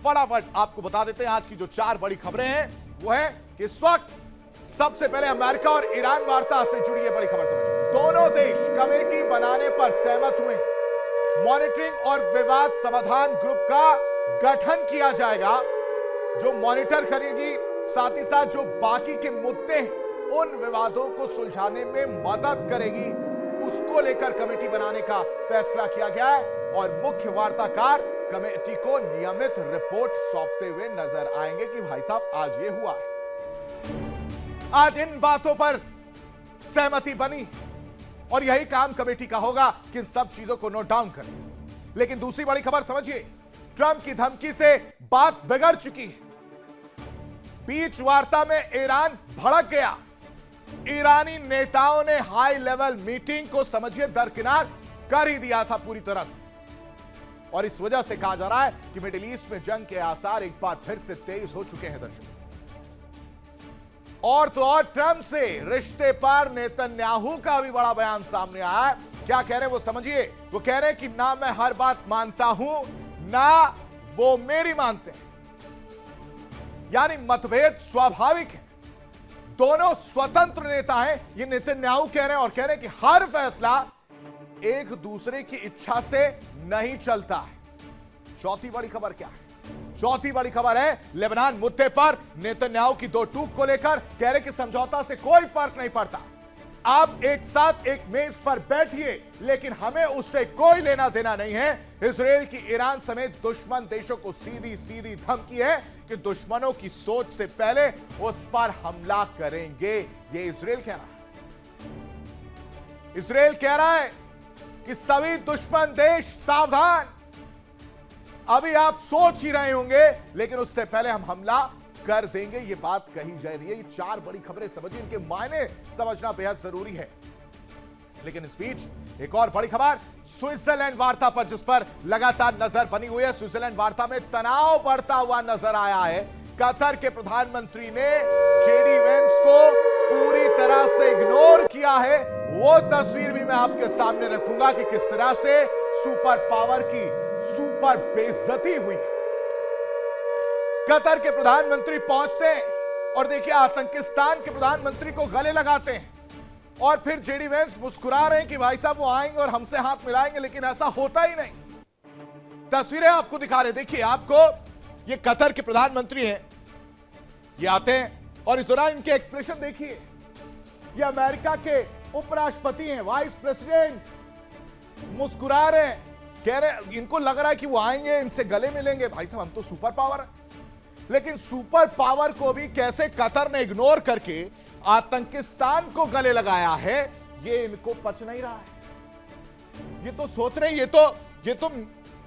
फटाफट आपको बता देते हैं आज की जो 4 बड़ी खबरें हैं वो है कि इस वक्त सबसे पहले अमेरिका और ईरान वार्ता से जुड़ी है बड़ी खबर समझिए। दोनों देश कमेटी बनाने पर सहमत हुए। मॉनिटरिंग और विवाद समाधान ग्रुप का गठन किया जाएगा जो मॉनिटर करेगी, साथ ही साथ जो बाकी के मुद्दे हैं उन विवादों को सुलझाने में मदद करेगी, उसको लेकर कमेटी बनाने का फैसला किया गया है और मुख्य वार्ताकार कमेटी को नियमित रिपोर्ट सौंपते हुए नजर आएंगे कि भाई साहब आज ये हुआ है। आज इन बातों पर सहमति बनी और यही काम कमेटी का होगा कि इन सब चीजों को नोट डाउन करें। लेकिन दूसरी बड़ी खबर समझिए, ट्रंप की धमकी से बात बिगड़ चुकी है। बीच वार्ता में ईरान भड़क गया। ईरानी नेताओं ने हाई लेवल मीटिंग को समझिए दरकिनार कर ही दिया था पूरी तरह से और इस वजह से कहा जा रहा है कि मिडिल ईस्ट में जंग के आसार एक बार फिर से तेज हो चुके हैं दर्शकों। और तो और ट्रंप से रिश्ते पर नेतन्याहू का भी बड़ा बयान सामने आया है। क्या कह रहे हैं वो समझिए। वो कह रहे हैं कि ना मैं हर बात मानता हूं ना वो मेरी मानते हैं, यानी मतभेद स्वाभाविक है। दोनों स्वतंत्र नेता हैं, ये नेतन्याहू कह रहे हैं और कह रहे हैं कि हर फैसला एक दूसरे की इच्छा से नहीं चलता है। चौथी बड़ी खबर क्या है? चौथी बड़ी खबर है लेबनान मुद्दे पर नेतन्याहू की दो टूक को लेकर कह रहे कि समझौता से कोई फर्क नहीं पड़ता, आप एक साथ एक मेज पर बैठिए, लेकिन हमें उससे कोई लेना देना नहीं है। इजराइल की ईरान समेत दुश्मन देशों को सीधी सीधी धमकी है कि दुश्मनों की सोच से पहले उस पर हमला करेंगे। ये इजराइल कह रहा है। इजराइल कह रहा है कि सभी दुश्मन देश सावधान, अभी आप सोच ही रहे होंगे लेकिन उससे पहले हम हमला कर देंगे। ये बात कही जा रही है। ये 4 बड़ी खबरें समझिए, इनके मायने समझना बेहद जरूरी है। लेकिन इस बीच एक और बड़ी खबर स्विट्जरलैंड वार्ता पर, जिस पर लगातार नजर बनी हुई है। स्विट्जरलैंड वार्ता में तनाव बढ़ता हुआ नजर आया है। कतर के प्रधानमंत्री ने जेडी वेंस को पूरी तरह से इग्नोर किया है। वो तस्वीर भी मैं आपके सामने रखूंगा कि किस तरह से सुपर पावर की सुपर बेइज्जती हुई। कतर के प्रधानमंत्री पहुंचते हैं और देखिए आतंकिस्तान के प्रधानमंत्री को गले लगाते हैं और फिर जेडी वेंस मुस्कुरा रहे हैं कि भाई साहब वो आएंगे और हमसे हाथ मिलाएंगे, लेकिन ऐसा होता ही नहीं। तस्वीरें आपको दिखा रहे, देखिए आपको, ये कतर के प्रधानमंत्री हैं, ये आते हैं और इस दौरान इनके एक्सप्रेशन देखिए। ये अमेरिका के उपराष्ट्रपति हैं, वाइस प्रेसिडेंट, मुस्कुरा रहे हैं, कह रहे, इनको लग रहा है कि वो आएंगे इनसे गले मिलेंगे। भाई साहब हम तो सुपर पावर है, लेकिन सुपर पावर को भी कैसे कतर ने इग्नोर करके आतंकिस्तान को गले लगाया है, ये इनको पच नहीं रहा है। ये तो सोच रहे हैं ये तो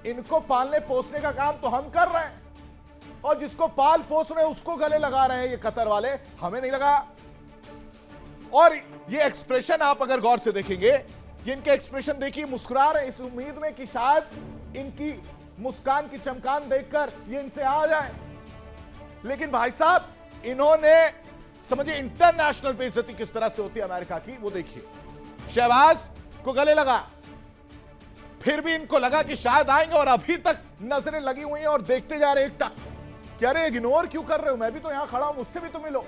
इनको पालने पोसने का काम तो हम कर रहे हैं और जिसको पाल पोस रहे हैं उसको गले लगा रहे हैं ये कतर वाले, हमें नहीं लगा। और ये एक्सप्रेशन आप अगर गौर से देखेंगे, ये इनके एक्सप्रेशन देखिए, मुस्कुरा रहे हैं इस उम्मीद में कि शायद इनकी मुस्कान की चमकान देखकर ये इनसे आ जाए। लेकिन भाई साहब इन्होंने समझिए इंटरनेशनल बेइज्जती किस तरह से होती है अमेरिका की, वो देखिए। शहबाज को गले लगा, फिर भी इनको लगा कि शायद आएंगे और अभी तक नजरें लगी हुई हैं और देखते जा रहे एक टक, कह रहे इग्नोर क्यों कर रहे हो, मैं भी तो यहां खड़ा हूं, मुझसे भी तो मिलो।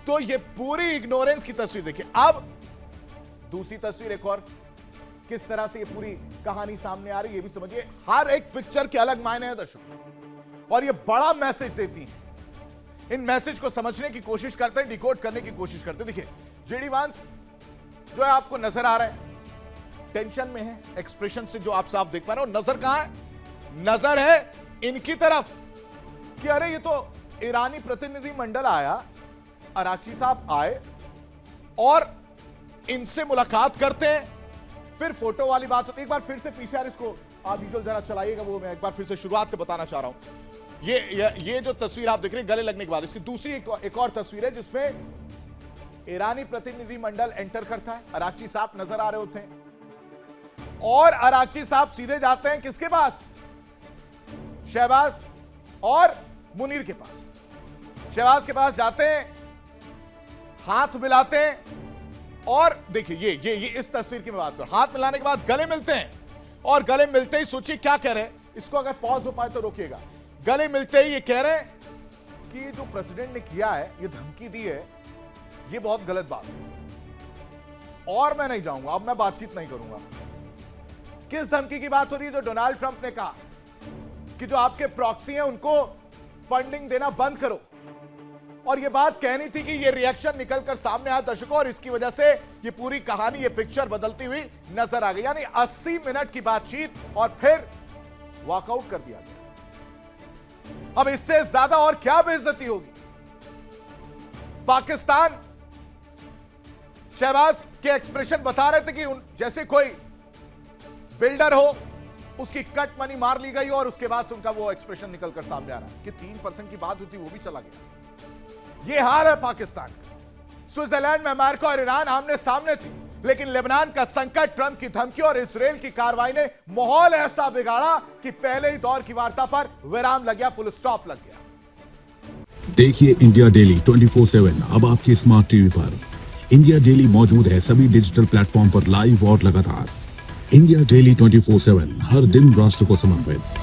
तो ये पूरी इग्नोरेंस की तस्वीर देखिए। अब दूसरी तस्वीर एक और, किस तरह से ये पूरी कहानी सामने आ रही है ये भी समझिए। हर एक पिक्चर के अलग मायने हैं दर्शकों और ये बड़ा मैसेज देती है। इन मैसेज को समझने की कोशिश करते हैं, डिकोड करने की कोशिश करते हैं। देखिए जेडी वांस जो है आपको नजर आ रहा है, टेंशन में है, एक्सप्रेशन से जो आप साफ देख पा रहे हो। नजर कहां है? नजर है इनकी तरफ कि अरे ये तो ईरानी प्रतिनिधि मंडल आया, अराक्ची साहब आए और इनसे मुलाकात करते हैं, फिर फोटो वाली बात होती है। एक बार फिर से पीछे यार इसको आप विजुअल जरा चलाइएगा, वो मैं एक बार फिर से शुरुआत से बताना चाह रहा हूं। ये जो तस्वीर आप देख रहे हैं गले लगने के बाद, इसकी दूसरी एक और तस्वीर है जिसमें ईरानी प्रतिनिधि मंडल एंटर करता है। अराक्ची साहब नजर आ रहे होते हैं और अराक्ची साहब सीधे जाते हैं किसके पास? शहबाज और मुनीर के पास। शहबाज के पास जाते हैं, हाथ मिलाते हैं और देखिए ये इस तस्वीर की मैं बात करूं। हाथ मिलाने के बाद गले मिलते हैं और गले मिलते ही सोचिए क्या कह रहे हैं इसको अगर पॉज हो पाए तो रोकिएगा। गले मिलते ही ये कह रहे हैं कि जो प्रेसिडेंट ने किया है, ये धमकी दी है, ये बहुत गलत बात है और मैं नहीं जाऊंगा, अब मैं बातचीत नहीं करूंगा। किस धमकी की बात हो रही है? जो डोनाल्ड ट्रंप ने कहा कि जो आपके प्रॉक्सी हैं उनको फंडिंग देना बंद करो, और ये बात कहनी थी कि ये रिएक्शन निकलकर सामने आया दर्शकों, और इसकी वजह से ये पूरी कहानी, ये पिक्चर बदलती हुई नजर आ गई। यानी 80 मिनट की बातचीत और फिर वॉकआउट कर दिया गया। अब इससे ज्यादा और क्या बेइज्जती होगी? पाकिस्तान शहबाज के एक्सप्रेशन बता रहे थे कि जैसे कोई बिल्डर हो, उसकी कट मनी मार ली गई और उसके बाद से उनका वो एक्सप्रेशन निकलकर सामने आ रहा है कि 3% की बात होती, वो भी चला गया। ये हाल है पाकिस्तान का। स्विट्जरलैंड में अमेरिका और ईरान आमने सामने थी, लेकिन लेबनान का संकट, ट्रंप की धमकी और इजरायल की कार्रवाई ने माहौल ऐसा बिगाड़ा कि पहले ही दौर की वार्ता पर विराम लग गया, फुल स्टॉप लग गया। देखिए इंडिया डेली 24/7 अब आपके स्मार्ट टीवी पर। इंडिया डेली मौजूद है सभी डिजिटल प्लेटफॉर्म पर लाइव और लगातार। इंडिया डेली 24/7 हर दिन राष्ट्र को समर्पित।